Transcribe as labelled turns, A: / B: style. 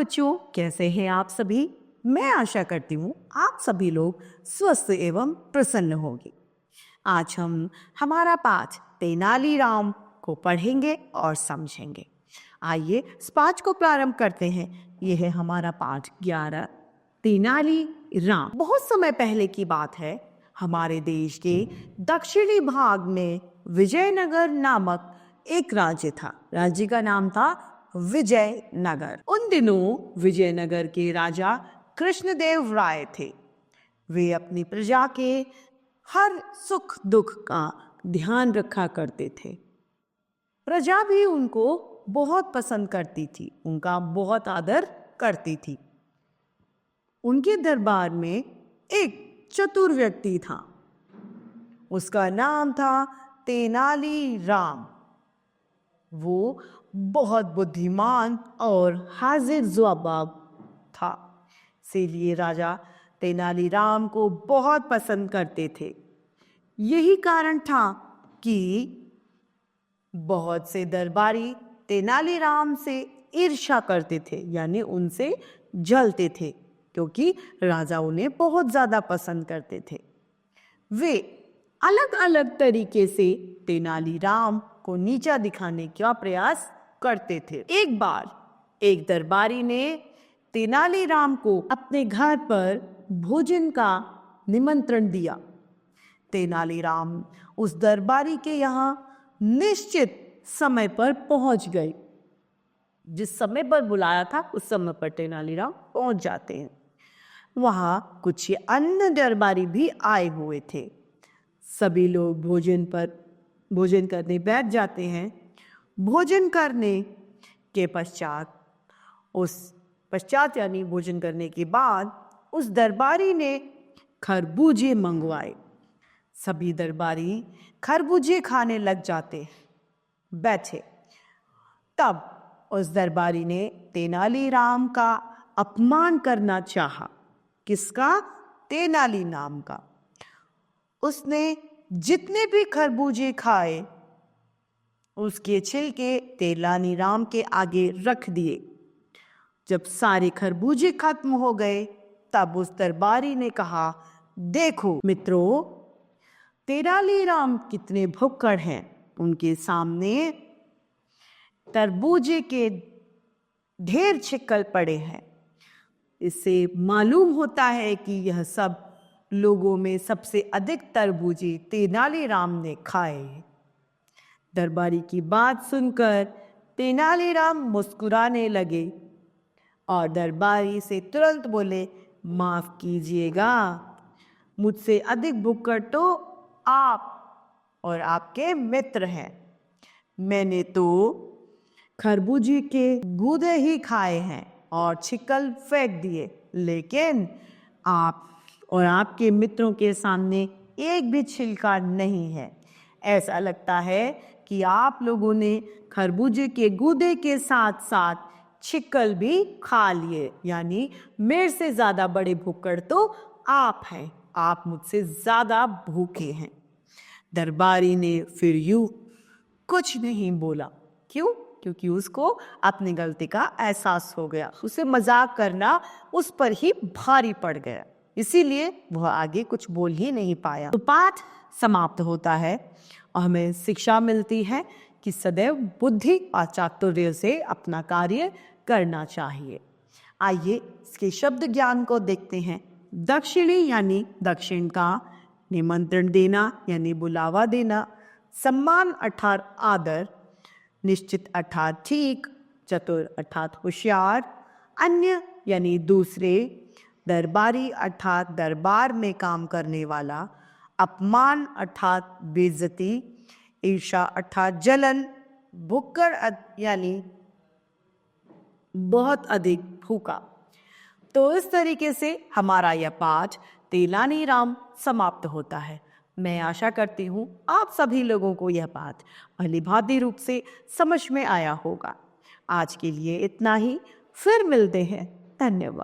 A: बच्चों, कैसे हैं आप सभी। मैं आशा करती हूँ आप सभी लोग स्वस्थ एवं प्रसन्न होंगे। आज हम हमारा पाठ तेनालीराम को पढ़ेंगे और समझेंगे। आइए इस पाठ को प्रारंभ करते हैं। यह है हमारा पाठ 11 तेनालीराम। बहुत समय पहले की बात है। हमारे देश के दक्षिणी भाग में विजयनगर नामक एक राज्य था। राज्य का नाम था विजयनगर। उन दिनों विजयनगर के राजा कृष्णदेव राय थे। वे अपनी प्रजा के हर सुख दुख का ध्यान रखा करते थे। प्रजा भी उनको बहुत पसंद करती थी, उनका बहुत आदर करती थी। उनके दरबार में एक चतुर व्यक्ति था। उसका नाम था तेनालीराम। वो बहुत बुद्धिमान और हाजिर जवाब था। इसीलिए राजा तेनालीराम को बहुत पसंद करते थे। यही कारण था कि बहुत से दरबारी तेनालीराम से ईर्ष्या करते थे, यानी उनसे जलते थे, क्योंकि राजा उन्हें बहुत ज्यादा पसंद करते थे। वे अलग अलग तरीके से तेनालीराम को नीचा दिखाने का प्रयास करते थे। एक बार एक दरबारी ने तेनालीराम को अपने घर पर भोजन का निमंत्रण दिया। तेनालीराम उस दरबारी के यहाँ निश्चित समय पर पहुंच गए। जिस समय पर बुलाया था उस समय पर तेनालीराम पहुंच जाते हैं। वहां कुछ अन्य दरबारी भी आए हुए थे। सभी लोग भोजन करने बैठ जाते हैं। भोजन करने के पश्चात यानी भोजन करने के बाद उस दरबारी ने खरबूजे मंगवाए। सभी दरबारी खरबूजे खाने लग जाते बैठे। तब उस दरबारी ने तेनालीराम का अपमान करना चाहा। किसका? तेनालीराम का। उसने जितने भी खरबूजे खाए उसके छिलके तेनालीराम के आगे रख दिए। जब सारे खरबूजे खत्म हो गए तब उस दरबारी ने कहा, देखो मित्रों, तेनालीराम कितने भुक्कड़ हैं। उनके सामने तरबूजे के ढेर छिक्कल पड़े हैं। इससे मालूम होता है कि यह सब लोगों में सबसे अधिक तरबूजे तेनालीराम ने खाए। दरबारी की बात सुनकर तेनालीराम मुस्कुराने लगे और दरबारी से तुरंत बोले, माफ कीजिएगा, मुझसे अधिक भुक्कड़ तो आप और आपके मित्र हैं। मैंने तो खरबूजे के गूदे ही खाए हैं और छिकल फेंक दिए, लेकिन आप और आपके मित्रों के सामने एक भी छिलका नहीं है। ऐसा लगता है कि आप लोगों ने खरबूजे के गूदे के साथ साथ छिकल भी खा लिए, यानी मेरे से ज्यादा बड़े भुक्कड़ तो आप हैं। आप मुझसे ज्यादा भूखे हैं। दरबारी ने फिर यूं कुछ नहीं बोला। क्यों? क्योंकि उसको अपनी गलती का एहसास हो गया। उसे मजाक करना उस पर ही भारी पड़ गया, इसीलिए वह आगे कुछ बोल ही नहीं पाया। तो पाठ समाप्त होता है और हमें शिक्षा मिलती है कि सदैव बुद्धि और चातुर्य से अपना कार्य करना चाहिए। आइए इसके शब्द ज्ञान को देखते हैं। दक्षिणी यानी दक्षिण का, निमंत्रण देना यानी बुलावा देना, सम्मान अर्थात आदर, निश्चित अर्थात ठीक, चतुर अर्थात होशियार, अन्य यानी दूसरे, दरबारी अर्थात दरबार में काम करने वाला, अपमान अर्थात बेइज्जती, ईर्ष्या अर्थात जलन, भुक्कड़ यानी बहुत अधिक भूखा। तो इस तरीके से हमारा यह पाठ तेनालीराम समाप्त होता है। मैं आशा करती हूँ आप सभी लोगों को यह पाठ भलीभांति रूप से समझ में आया होगा। आज के लिए इतना ही, फिर मिलते हैं। धन्यवाद।